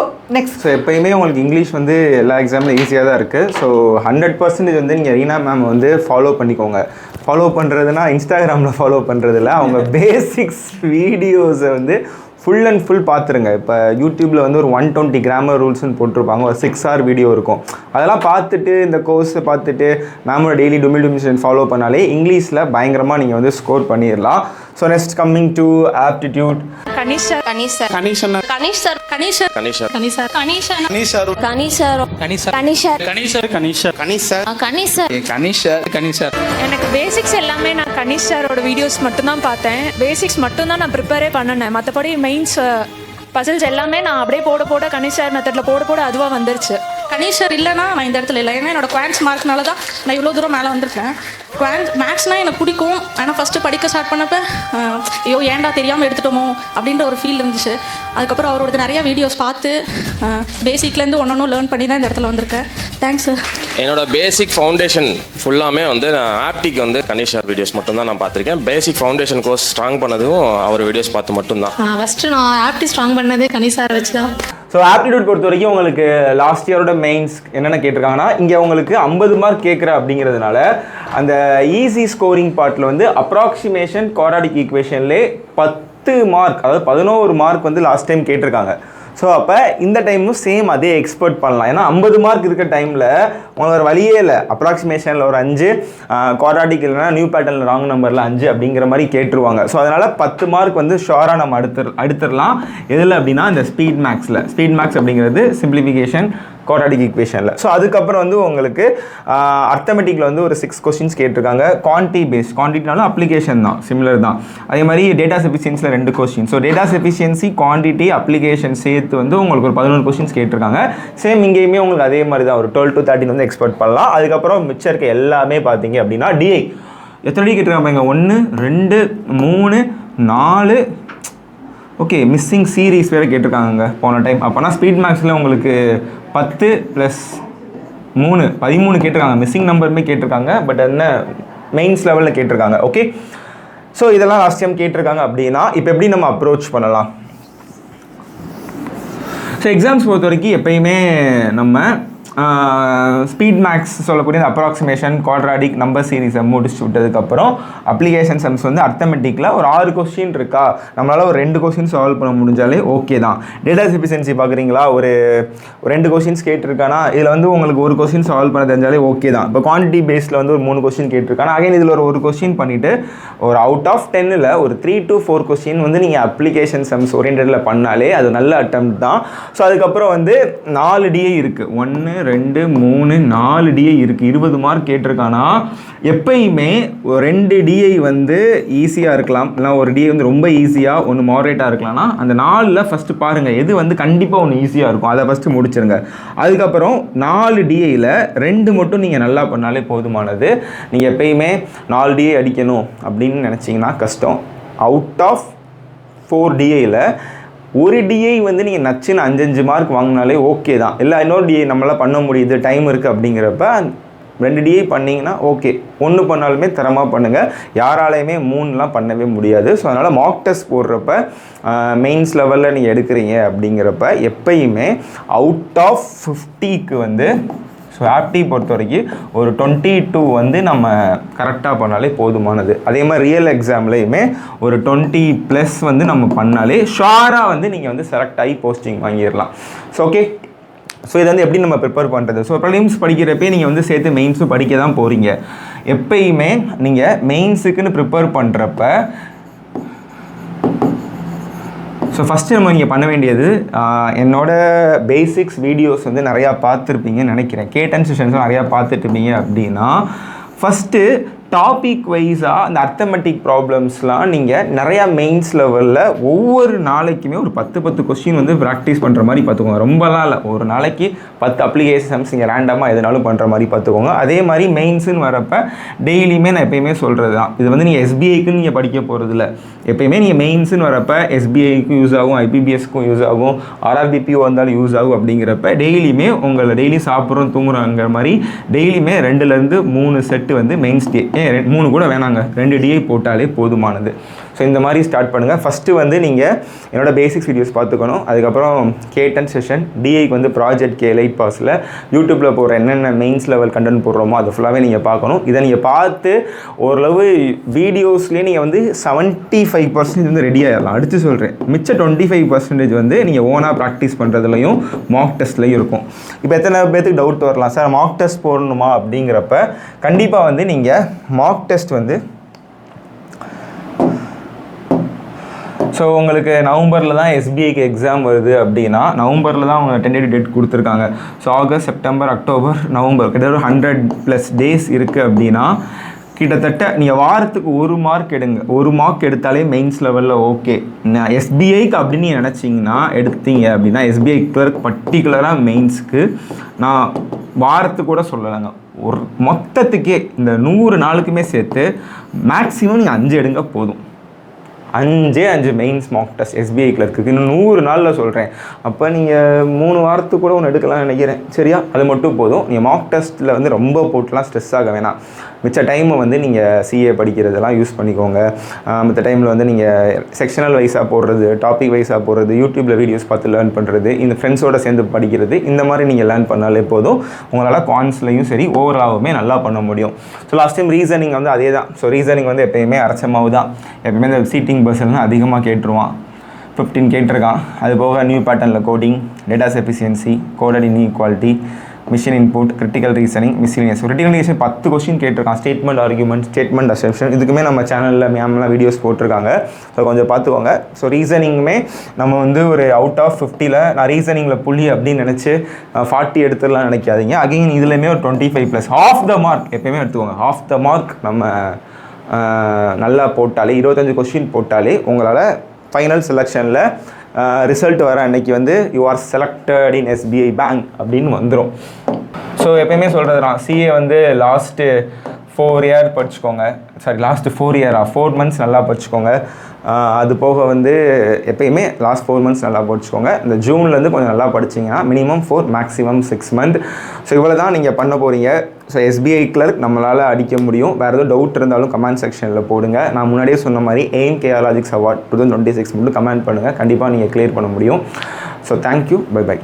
எப்பயுமே உங்களுக்கு இங்கிலீஷ் வந்து எல்லா எக்ஸாமில் ஈஸியாக தான் இருக்குது. ஸோ 100% வந்து நீங்கள் ரீனா மேம் வந்து ஃபாலோ பண்ணிக்கோங்க. ஃபாலோ பண்ணுறதுனா இன்ஸ்டாகிராமில் ஃபாலோ பண்ணுறதில்ல, அவங்க பேசிக்ஸ் வீடியோஸை வந்து ஃபுல் அண்ட் ஃபுல் பார்த்துருங்க. இப்போ யூடியூப்பில் வந்து ஒரு 120 கிராமர் ரூல்ஸ்னு போட்டிருப்பாங்க, ஒரு 6 hour வீடியோ இருக்கும். அதெல்லாம் பார்த்துட்டு இந்த கோர்ஸை பார்த்துட்டு மேமோட டெய்லி டொமிஷன் ஃபாலோ பண்ணாலே இங்கிலீஷில் பயங்கரமாக நீங்கள் வந்து ஸ்கோர் பண்ணிடலாம். So next coming to aptitude. Kanish sir Kanish sir Kanish sir Kanish sir Kanish sir Kanish sir Kanish sir Kanish sir Kanish sir Kanish sir Kanish sir Kanish sir Kanish sir Kanish sir Kanish sir Kanish sir Kanish sir. எனக்கு பேசிக்ஸ் எல்லாமே நான் கனிஷ் சாரோட வீடியோஸ் மட்டும் தான் பார்த்தேன். பேசிக்ஸ் மட்டும் தான் நான் ப்ரிப்பேரே பண்ணினேன். மற்றபடி மெயின்ஸ் பசில்ஸ் எல்லாமே நான் அப்படியே போட கனிஷ் சார் மெத்தடில் போட அதுவாக வந்துருச்சு. கனிஷ் சார் இல்லைனா நான் இந்த இடத்துல இல்லை. ஏன்னா என்னோட குவான்ஸ் மார்க்னால தான் நான் இவ்வளோ தூரம் மேலே வந்திருக்கேன். மேக்ஸ்னால் எனக்கு பிடிக்கும். ஆனால் ஃபஸ்ட்டு படிக்க ஸ்டார்ட் பண்ணப்போ ஐயோ ஏன்டா தெரியாமல் எடுத்துட்டோமோ அப்படின்ற ஒரு ஃபீல் இருந்துச்சு. அதுக்கப்புறம் அவரோட நிறைய வீடியோஸ் பார்த்து பேசிக்லேருந்து ஒன்று லேர்ன் பண்ணி தான் இந்த இடத்துல வந்திருக்கேன். Thanks sir. என்னோட பேசிக் ஃபவுண்டேஷன் ஃபுல்லாமே வந்து நான் ஆப்டிக்கு வந்து கனிஷ் சார் வீடியோஸ் மட்டும்தான் நான் பார்த்துருக்கேன். பேசிக் ஃபவுண்டேஷன் கோர்ஸ் ஸ்ட்ராங் பண்ணதும் அவர் வீடியோஸ் பார்த்து மட்டும்தான். ஃபஸ்ட்டு நான் ஆப்டி ஸ்ட்ராங் பண்ணதே கனிஷ் சார் வச்சு தான். ஸோ ஆப்டிடியூட் பொறுத்த வரைக்கும் உங்களுக்கு லாஸ்ட் இயரோட மெயின்ஸ் என்னென்ன கேட்டிருக்காங்கன்னா, இங்கே உங்களுக்கு 50 மார்க் கேட்குற அப்படிங்கிறதுனால அந்த ஈஸி ஸ்கோரிங் பார்ட்டில் வந்து அப்ராக்சிமேஷன் குவாட்ராட்டிக் ஈக்குவேஷன்லேயே 10 மார்க், அதாவது 11 மார்க் வந்து லாஸ்ட் டைம் கேட்டிருக்காங்க. ஸோ அப்போ இந்த டைமும் சேம் அதே எக்ஸ்பெக்ட் பண்ணலாம். ஏன்னா 50 மார்க் இருக்க டைமில் உங்களுக்கு ஒரு வழியே இல்லை. அப்ராக்சிமேஷனில் ஒரு 5, குவாட்ராட்டிக் இல்லைனா நியூ பேட்டர்னில் ராங் நம்பரில் 5 அப்படிங்கிற மாதிரி கேட்டுருவாங்க. ஸோ அதனால் 10 மார்க் வந்து ஷோராக நம்ம அடுத்துடலாம். எதில் அப்படின்னா இந்த ஸ்பீட் மேக்ஸ் அப்படிங்கிறது சிம்பிளிஃபிகேஷன் குவாட்ராட்டிக் ஈக்குவேஷனில். ஸோ அதுக்கப்புறம் வந்து உங்களுக்கு அர்த்தமெட்டிக்கில் வந்து ஒரு 6 கொஸ்டின்ஸ் கேட்டிருக்காங்க. குவான்டிட்டினாலும் அப்ளிகேஷன் தான், சிமிலர் தான். அதே மாதிரி டேட்டா எஃபிஷியன்சியில் 2 கொஸ்டின். So data efficiency, quantity, application சேர்த்து வந்து உங்களுக்கு ஒரு 11 கொஸ்டின்ஸ் கேட்டிருக்காங்க. சேம் இங்கேயுமே உங்களுக்கு அதே மாதிரி தான் ஒரு 12 to 13 வந்து எக்ஸ்பெக்ட் பண்ணலாம். அதுக்கப்புறம் மிச்சம் இருக்க எல்லாமே பார்த்தீங்க அப்படின்னா டிஐ எத்தனை டி கேட்டிருக்காங்க? 1 2 3 4, ஓகே மிஸ்ஸிங் சீரீஸ் வேறு கேட்டிருக்காங்க போன டைம். அப்போனா ஸ்பீட் மேக்ஸில் உங்களுக்கு 10 + 3 13 கேட்டிருக்காங்க. மிஸ்ஸிங் நம்பருமே கேட்டிருக்காங்க. பட் என்ன மெயின்ஸ் லெவலில் கேட்டிருக்காங்க. ஓகே, ஸோ இதெல்லாம் லாஸ்ட் டைம் கேட்டிருக்காங்க. அப்படின்னா இப்போ எப்படி நம்ம அப்ரோச் பண்ணலாம்? ஸோ எக்ஸாம்ஸ் பொறுத்த வரைக்கும் எப்பயுமே நம்ம ஸ்பீட் மேக்ஸ் சொல்லக்கூடிய அப்ராக்சிமேஷன், குவாட்ராட்டிக், நம்பர் சீரீஸை முடிச்சு விட்டதுக்கப்புறம் அப்ளிகேஷன் சம்ஸ் வந்து அர்த்தமெட்டிக்கில் ஒரு 6 கொஸ்டின் இருக்கா, நம்மளால் ஒரு 2 கொஸ்டின் சால்வ் பண்ண முடிஞ்சாலே ஓகே தான். டேட்டா எஃபிஷியன்சி பார்க்குறீங்களா, ஒரு 2 கொஸ்டின்ஸ் கேட்டிருக்கானா, இதில் வந்து உங்களுக்கு ஒரு கொஸ்டின் சால்வ் பண்ண தெரிஞ்சாலே ஓகே தான். இப்போ குவான்டிட்டி பேஸில் வந்து ஒரு 3 கொஸ்டின் கேட்டிருக்கானா, அகைன் இதில் ஒரு கொஸ்டின் பண்ணிவிட்டு ஒரு அவுட் ஆஃப் 10ல் ஒரு 3 to 4 கொஸ்டின் வந்து நீங்கள் அப்ளிகேஷன் சம்ஸ் ஓரியன்டில் பண்ணாலே அது நல்ல அட்டெம்ப்ட் தான். ஸோ அதுக்கப்புறம் வந்து 4 டிஐ இருக்குது. 1 2 3 4 டிஐ இருக்குது. 20 மார்க் கேட்டிருக்கானா, எப்பயுமே 2 டிஐ வந்து ஈஸியாக இருக்கலாம், இல்லை ஒரு டிஐ வந்து ரொம்ப ஈஸியாக, ஒன்று மாடரேட்டாக இருக்கலாம்னா அந்த 4ல் ஃபஸ்ட்டு பாருங்கள் எது வந்து கண்டிப்பாக ஒன்று ஈஸியாக இருக்கும், அதை ஃபஸ்ட்டு முடிச்சிருங்க. அதுக்கப்புறம் 4 டிஐயில் 2 மட்டும் நீங்கள் நல்லா பண்ணாலே போதுமானது. நீங்கள் எப்பயுமே 4 டிஐ அடிக்கணும் அப்படின்னு நினச்சிங்கன்னா கஷ்டம். அவுட் ஆஃப் 4 டிஐயில் ஒரு டிஐ வந்து நீங்கள் நச்சுன்னு 5 மார்க் வாங்கினாலே ஓகே தான். இல்லை இன்னொரு டிஐ நம்மளால் பண்ண முடியுது, டைம் இருக்குது அப்படிங்கிறப்ப 2 டிஐ பண்ணிங்கன்னா ஓகே. 1 பண்ணாலுமே தரமாக பண்ணுங்கள். யாராலையுமே 3லாம் பண்ணவே முடியாது. ஸோ அதனால் மார்க் டெஸ்ட் போடுறப்ப மெயின்ஸ் லெவலில் நீங்கள் எடுக்கிறீங்க அப்படிங்கிறப்ப எப்பயுமே அவுட் ஆஃப் 50க்கு வந்து ஸோ ஆப்டி பொறுத்த வரைக்கும் ஒரு 22 வந்து நம்ம கரெக்டாக பண்ணாலே போதுமானது. அதே மாதிரி ரியல் எக்ஸாம்லேயுமே ஒரு 20+ வந்து நம்ம பண்ணாலே ஷாராக வந்து நீங்கள் வந்து செலக்ட் ஆகி போஸ்டிங் வாங்கிடலாம். ஸோ ஓகே, ஸோ இதை வந்து எப்படி நம்ம ப்ரிப்பேர் பண்ணுறது? ஸோ ப்ரிலிம்ஸ் படிக்கிறப்பே நீங்கள் வந்து சேர்த்து மெயின்ஸும் படிக்க தான் போகிறீங்க. எப்பயுமே நீங்கள் மெயின்ஸுக்குன்னு ப்ரிப்பேர் பண்ணுறப்ப ஸோ ஃபஸ்ட்டு நம்ம இங்கே பண்ண வேண்டியது, என்னோட பேசிக்ஸ் வீடியோஸ் வந்து நிறையா பார்த்துருப்பீங்கன்னு நினைக்கிறேன். K10 செஷன்ஸும் நிறையா பார்த்துட்ருப்பீங்க. அப்படின்னா ஃபஸ்ட்டு டாபிக் வைஸாக அந்த அர்த்தமெட்டிக் ப்ராப்ளம்ஸ்லாம் நீங்கள் நிறையா மெயின்ஸ் லெவலில் ஒவ்வொரு நாளைக்குமே ஒரு 10 கொஸ்டின் வந்து ப்ராக்டிஸ் பண்ணுற மாதிரி பார்த்துக்கோங்க. ரொம்பலாம் இல்லை, ஒரு நாளைக்கு 10 அப்ளிகேஷன்ஸ் நீங்கள் ரேண்டமாக எதுனாலும் பண்ணுற மாதிரி பார்த்துக்கோங்க. அதே மாதிரி மெயின்ஸுன்னு வரப்போ டெய்லியுமே நான் எப்பயுமே சொல்கிறது தான், இது வந்து நீங்கள் SBIக்குன்னு நீங்கள் படிக்க போகிறது இல்லை. எப்பயுமே நீங்கள் மெயின்ஸுன்னு வரப்போ SBIக்கும் யூஸ் ஆகும், IPBSக்கும் யூஸ் ஆகும், RRBPO வந்தாலும் யூஸ் ஆகும். அப்படிங்கிறப்ப டெய்லியுமே உங்களை டெய்லி சாப்பிட்றோம் தூங்குறோங்கிற மாதிரி டெய்லியுமே 2லேருந்து 3 செட்டு வந்து மெயின்ஸ் டே, 3 கூட வேணாங்க, 2 டிஐ போட்டாலே போதுமானது. ஸோ இந்த மாதிரி ஸ்டார்ட் பண்ணுங்கள். ஃபஸ்ட்டு வந்து நீங்கள் என்னோடய பேசிக்ஸ் வீடியோஸ் பார்த்துக்கணும். அதுக்கப்புறம் K10 செஷன், டிஐக்கு வந்து ப்ராஜெக்ட் K லைட் பாஸில் யூடியூப்பில் போகிற என்னென்ன மெயின்ஸ் லெவல் கண்டென்ட் போடுறோமோ அது ஃபுல்லாகவே நீங்கள் பார்க்கணும். இதை நீங்கள் பார்த்து ஓரளவு வீடியோஸ்லேயே நீங்கள் வந்து 75% வந்து ரெடி ஆகிடலாம். அடுத்து சொல்கிறேன், மிச்ச 25% வந்து நீங்கள் ஓனாக ப்ராக்டிஸ் பண்ணுறதுலையும் மார்க் டெஸ்ட்லேயும் இருக்கும். இப்போ எத்தனை பேருக்கு டவுட் வரலாம், சார் மார்க் டெஸ்ட் போடணுமா அப்படிங்கிறப்ப கண்டிப்பாக வந்து நீங்கள் மார்க் டெஸ்ட் வந்து ஸோ உங்களுக்கு நவம்பரில் தான் எஸ்பிஐக்கு எக்ஸாம் வருது அப்படின்னா நவம்பரில் தான் அவங்க டென்டேட்டிவ் டேட் கொடுத்துருக்காங்க. So August, September, October, November கிட்டத்தட்ட 100+ டேஸ் இருக்குது அப்படின்னா கிட்டத்தட்ட நீங்கள் வாரத்துக்கு 1 மார்க் எடுங்க. 1 மார்க் எடுத்தாலே மெயின்ஸ் லெவலில் ஓகே. எஸ்பிஐக்கு அப்படின்னு நினச்சிங்கன்னா எடுத்தீங்க அப்படின்னா எஸ்பிஐ கிளர்க் பர்டிகுலராக மெயின்ஸ்க்கு நான் வாரத்துக்கு கூட சொல்லலைங்க, ஒரு மொத்தத்துக்கே இந்த 100 நாளுக்குமே சேர்த்து மேக்ஸிமம் நீங்கள் 5 எடுங்க போதும். 5 mains mark test SBI clerk இன்னும் 100 நாளில் சொல்கிறேன். அப்போ நீங்கள் 3 வாரத்துக்கு கூட ஒன்று எடுக்கலாம்னு நினைக்கிறேன். சரியா, அது மட்டும் போதும். நீங்கள் மார்க் டெஸ்ட்டில் வந்து ரொம்ப போட்டுலாம் ஸ்ட்ரெஸ் ஆக வேணாம். மிச்ச டைமை வந்து நீங்கள் சிஏ படிக்கிறதெல்லாம் யூஸ் பண்ணிக்கோங்க. மற்ற டைமில் வந்து நீங்கள் செக்ஷனல் வைஸாக போடுறது, டாபிக் வைஸாக போடுறது, யூடியூப்பில் வீடியோஸ் பார்த்து லேர்ன் பண்ணுறது, இந்த ஃப்ரெண்ட்ஸோடு சேர்ந்து படிக்கிறது, இந்த மாதிரி நீங்கள் லேர்ன் பண்ணாலே போதும். உங்களால் குவான்ஸ்லையும் சரி ஓவராலாகவுமே நல்லா பண்ண முடியும். ஸோ லாஸ்ட் டைம் ரீசனிங் வந்து அதே தான். ஸோ ரீசனிங் வந்து எப்போயுமே அரைச்சமாவு தான். எப்போயுமே இந்த சீட்டிங் பர்சன்லாம் அதிகமாக கேட்டுருவான். 15 கேட்டிருக்கான். அது போக நியூ பேட்டர்னில் coding, datas efficiency, coded inequality, machine input, critical reasoning, miscellaneous. Critical reason 10 question கேட்டிருக்கான். ஸ்டேட்மெண்ட் ஆர்குமெண்ட், ஸ்டேட்மெண்ட் அசெப்ஷன், இதுக்குமே நம்ம சேனலில் மேம்லாம் வீடியோஸ் போட்டிருக்காங்க. ஸோ கொஞ்சம் பார்த்துக்கோங்க. ஸோ ரீசனிங்குமே நம்ம வந்து ஒரு அவுட் ஆஃப் 50ல் நான் ரீசனிங்கில் புள்ளி அப்படின்னு நினச்சி 40 எடுத்துடலாம் நினைக்காதீங்க. அகைன் இதுலேயுமே ஒரு 25+ ஹாஃப் த மார்க் எப்போயுமே எடுத்துக்கோங்க. ஹாஃப் த மார்க் நம்ம நல்லா போட்டாலே 25 கொஸ்டின் போட்டாலே உங்களால் ஃபைனல் செலெக்ஷனில் ரிசல்ட் வர அன்னைக்கு வந்து you are selected in SBI bank அப்படின்னு வந்துடும். ஸோ எப்பயுமே சொல்கிறது நான் சிஏ வந்து லாஸ்ட்டு 4 இயர் படிச்சுக்கோங்க. லாஸ்ட்டு 4 மந்த்ஸ் நல்லா படிச்சுக்கோங்க. அது போக வந்து எப்பயுமே லாஸ்ட் 4 மந்த்ஸ் நல்லா படிச்சுக்கோங்க. இந்த ஜூன்லேருந்து கொஞ்சம் நல்லா படிச்சிங்கன்னா மினிமம் 4 மேக்ஸிமம் 6 மந்த். ஸோ இவ்வளோ தான் நீங்கள் பண்ண போகிறீங்க. ஸோ எஸ்பிஐ கிளர்க் நம்மளால் அடிக்க முடியும். வேறு எதுவும் டவுட் இருந்தாலும் கமெண்ட் செக்ஷனில் போடுங்க. நான் முன்னாடியே சொன்ன மாதிரி எய்ம் கேஆர்லாஜிக்ஸ் அவார்ட் 2026 மட்டும் கமெண்ட் பண்ணுங்கள். கண்டிப்பாக நீங்கள் கிளியர் பண்ண முடியும். So thank you, bye by.